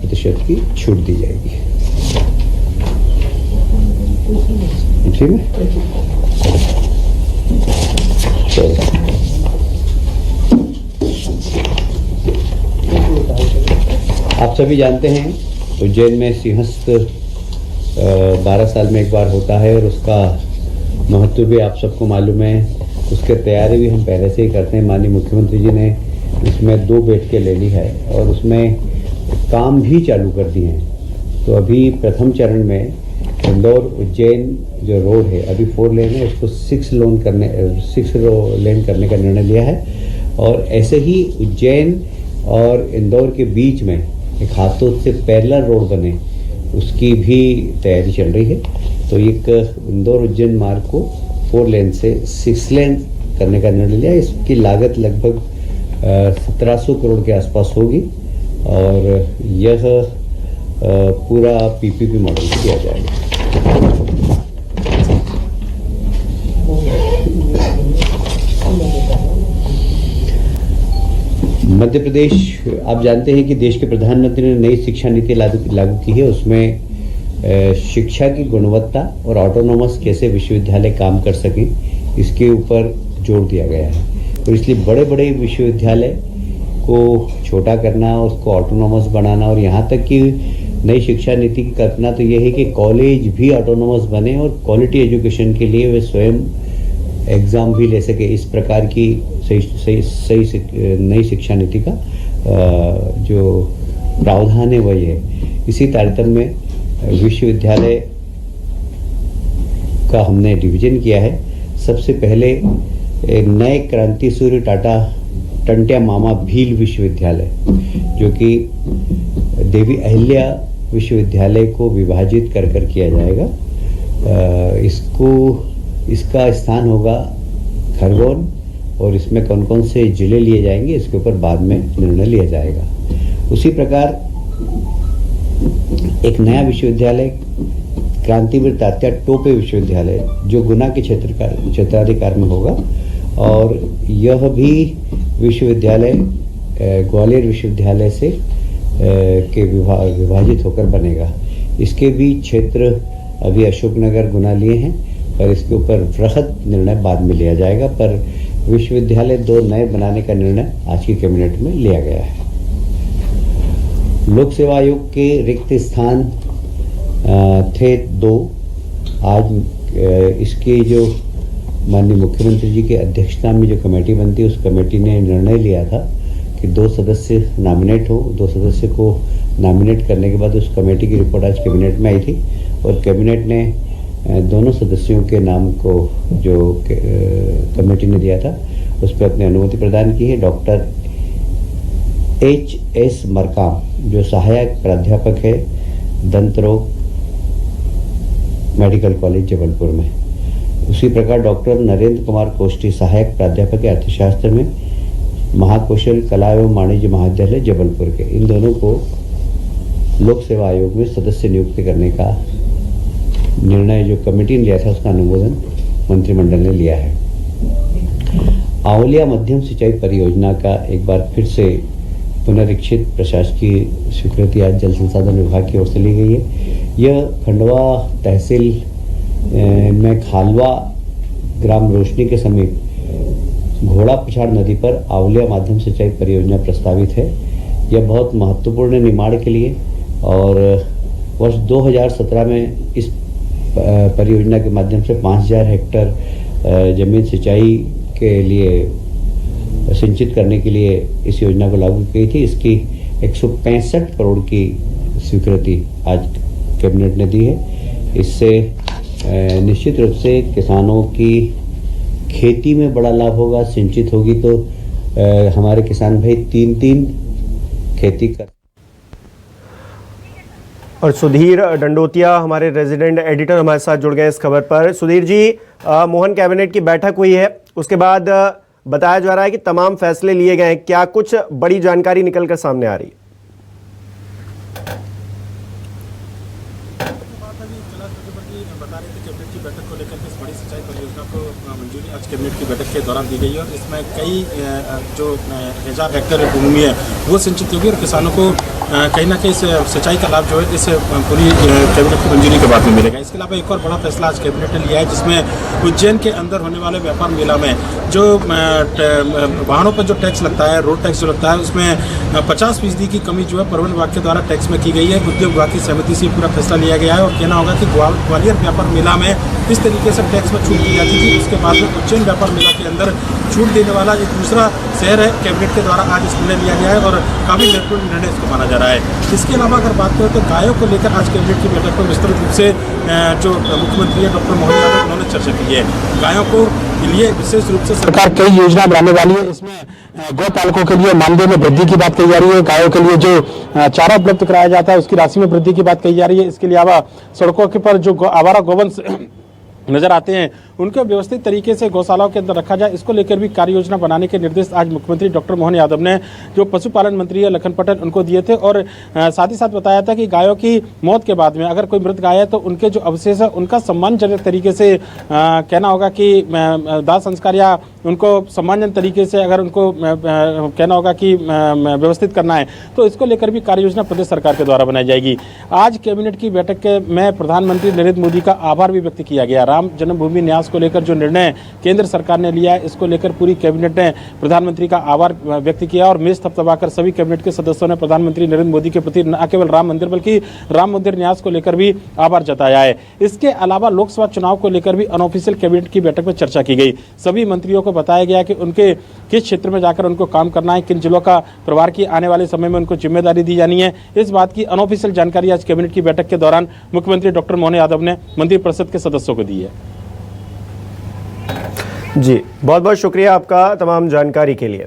50% की छूट दी जाएगी। ठीक है, आप सभी जानते हैं उज्जैन में सिंहस्थ 12 साल में एक बार होता है और उसका महत्व भी आप सबको मालूम है। उसके तैयारी भी हम पहले से ही करते हैं। माननीय मुख्यमंत्री जी ने उसमें 2 बैठकें ले ली है और उसमें काम भी चालू कर दिए हैं। तो अभी प्रथम चरण में इंदौर उज्जैन जो रोड है अभी 4 लेन है, उसको 6 लेन करने का निर्णय लिया है। और ऐसे ही उज्जैन और इंदौर के बीच में एक हाथों से पैरेलल रोड बने, उसकी भी तैयारी चल रही है। तो एक इंदौर उज्जैन मार्ग को 4 लेन से 6 लेन करने का निर्णय लिया। इसकी लागत लगभग 1700 करोड़ के आसपास होगी और यह पूरा पीपीपी मॉडल किया जाएगा। मध्य प्रदेश, आप जानते हैं कि देश के प्रधानमंत्री ने नई शिक्षा नीति लागू की है। उसमें शिक्षा की गुणवत्ता और ऑटोनोमस कैसे विश्वविद्यालय काम कर सकें, इसके ऊपर जोर दिया गया है। और इसलिए बड़े बड़े विश्वविद्यालय को छोटा करना, उसको ऑटोनोमस बनाना, और यहाँ तक कि नई शिक्षा नीति की कल्पना तो यह है कि कॉलेज भी ऑटोनोमस बने और क्वालिटी एजुकेशन के लिए वे स्वयं एग्ज़ाम भी ले सके। इस प्रकार की सही नई शिक्षा नीति का जो प्रावधान है वही है। इसी तारतम्य में विश्वविद्यालय का हमने डिवीजन किया है। सबसे पहले नए क्रांति सूर्य टाटा टंट्या मामा भील विश्वविद्यालय, जो कि देवी अहिल्या विश्वविद्यालय को विभाजित कर किया जाएगा। इसका स्थान होगा खरगोन, और इसमें कौन कौन से जिले लिए जाएंगे इसके ऊपर बाद में निर्णय लिया जाएगा। उसी प्रकार एक नया विश्वविद्यालय क्रांतिवीर तात्या टोपे विश्वविद्यालय, जो गुना के क्षेत्राधिकार में होगा, और यह भी विश्वविद्यालय ग्वालियर विश्वविद्यालय से के विभाजित होकर बनेगा। इसके भी क्षेत्र अभी अशोकनगर गुना लिए हैं, पर इसके ऊपर वृहद निर्णय बाद में लिया जाएगा। पर विश्वविद्यालय 2 नए बनाने का निर्णय आज की कैबिनेट में लिया गया है। लोक सेवा आयोग के रिक्त स्थान थे 2। आज इसके जो माननीय मुख्यमंत्री जी की अध्यक्षता में जो कमेटी बनती है, उस कमेटी ने निर्णय लिया था कि 2 सदस्य नॉमिनेट हो। 2 सदस्य को नॉमिनेट करने के बाद उस कमेटी की रिपोर्ट आज कैबिनेट में आई थी और कैबिनेट ने दोनों सदस्यों के नाम को जो कमेटी ने दिया था उस पर अपनी अनुमति प्रदान की है। Doctor H.S. मरकाम, जो सहायक प्राध्यापक है दंत रोग मेडिकल कॉलेज जबलपुर में। उसी प्रकार डॉक्टर नरेंद्र कुमार कोष्टी, सहायक प्राध्यापक है अर्थशास्त्र में महाकौशल कला एवं वाणिज्य महाविद्यालय जबलपुर के। इन दोनों को लोक सेवा आयोग में सदस्य नियुक्त करने का निर्णय जो कमेटी ने लिया था, उसका अनुमोदन मंत्रिमंडल ने लिया है। आंवलिया मध्यम सिंचाई परियोजना का एक बार फिर से पुनरीक्षित प्रशासकीय स्वीकृति आज जल संसाधन विभाग की ओर से ली गई है। यह खंडवा तहसील में खालवा ग्राम रोशनी के समीप घोड़ा पछाड़ नदी पर आंवलिया माध्यम सिंचाई परियोजना प्रस्तावित है। यह बहुत महत्वपूर्ण है निमाड़ के लिए, और वर्ष 2017 में इस परियोजना के माध्यम से 5000 हेक्टेयर जमीन सिंचाई के लिए सिंचित करने के लिए इस योजना को लागू की थी। इसकी 165 करोड़ की स्वीकृति आज कैबिनेट ने दी है। इससे निश्चित रूप से किसानों की खेती में बड़ा लाभ होगा। सिंचित होगी तो हमारे किसान भाई 3 खेती कर। और सुधीर डंडोतिया हमारे रेजिडेंट एडिटर हमारे साथ जुड़ गए इस खबर पर। सुधीर जी, मोहन कैबिनेट की बैठक हुई है, उसके बाद बताया जा रहा है कि तमाम फैसले लिए गए हैं। क्या कुछ बड़ी जानकारी निकलकर सामने आ रही है? माता जी कैलाश विजयवर्गीय बता रहे थे कैबिनेट की बैठक को लेकर के इस बड़ी सिंचाई परियोजना को मंजूरी आज कैबिनेट की बैठक के दौरान दी गई है और इसमें कई जो 1000 हेक्टेयर भूमि है वो सिंचित होगी और किसानों को कहीं ना कहीं सिंचाई का लाभ जो है इस पूरी कैबिनेट की मंजूरी के बाद में मिलेगा। इसके अलावा एक और बड़ा फैसला आज कैबिनेट ने लिया है जिसमें उज्जैन के अंदर होने वाले व्यापार मेला में जो वाहनों पर जो टैक्स लगता है, रोड टैक्स जो लगता है, उसमें 50% की कमी जो है परिवहन विभाग के द्वारा टैक्स में की गई है। उद्योग विभाग की सहमति से पूरा फैसला लिया गया है और कहना होगा कि ग्वालियर व्यापार मेला में इस तरीके से टैक्स में छूट दी जाती थी, उसके बाद में उज्जैन व्यापार मेला के अंदर छूट देने वाला एक दूसरा शहर है। कैबिनेट के द्वारा आज इस निर्णय लिया गया है और काफ़ी महत्वपूर्ण निर्णय इसको माना जा रहा है। इसके अलावा अगर बात करें तो गायों को लेकर आज कैबिनेट की बैठक में विस्तृत रूप से जो मुख्यमंत्री है डॉक्टर मोहन यादव उन्होंने चर्चा की है। गायों को लिए विशेष रूप से सरकार कई योजना बनाने वाली है। इसमें गौपालकों के लिए मानदेय में वृद्धि की बात कही जा रही है, गायों के लिए जो चारा उपलब्ध कराया जाता है उसकी राशि में वृद्धि की बात कही जा रही है। इसके अलावा सड़कों के पर जो आवारा गोवंश नजर आते हैं उनको व्यवस्थित तरीके से गौशालाओं के अंदर रखा जाए, इसको लेकर भी कार्य योजना बनाने के निर्देश आज मुख्यमंत्री डॉक्टर मोहन यादव ने जो पशुपालन मंत्री है लखन पटेल उनको दिए थे। और साथ ही साथ बताया था कि गायों की मौत के बाद में अगर कोई मृत गाय है तो उनके जो अवशेष है उनका सम्मानजनक तरीके से कहना होगा कि दाह संस्कार या उनको सम्मानजनक तरीके से अगर उनको कहना होगा कि व्यवस्थित करना है तो इसको लेकर भी कार्य योजना प्रदेश सरकार के द्वारा बनाई जाएगी। आज कैबिनेट की बैठक के में प्रधानमंत्री नरेंद्र मोदी का आभार भी व्यक्त किया गया। राम जन्मभूमि न्यास को लेकर जो निर्णय केंद्र सरकार ने लिया है इसको लेकर पूरी कैबिनेट ने प्रधानमंत्री का आभार व्यक्त किया और मेज थपथपाकर सभी कैबिनेट के सदस्यों ने प्रधानमंत्री नरेंद्र मोदी के प्रति न केवल राम मंदिर बल्कि राम मंदिर न्यास को लेकर भी आभार जताया है। इसके अलावा लोकसभा चुनाव को लेकर भी अनऑफिशियल कैबिनेट की बैठक में चर्चा की गई। सभी मंत्रियों को बताया गया कि उनके किस क्षेत्र में जाकर उनको काम करना है, किन जिलों का प्रभार की आने वाले समय में उनको जिम्मेदारी दी जानी है। इस बात की अनऑफिशियल जानकारी आज कैबिनेट की बैठक के दौरान मुख्यमंत्री डॉक्टर मोहन यादव ने मंत्रिपरिषद के सदस्यों को दी है। जी बहुत बहुत शुक्रिया आपका तमाम जानकारी के लिए।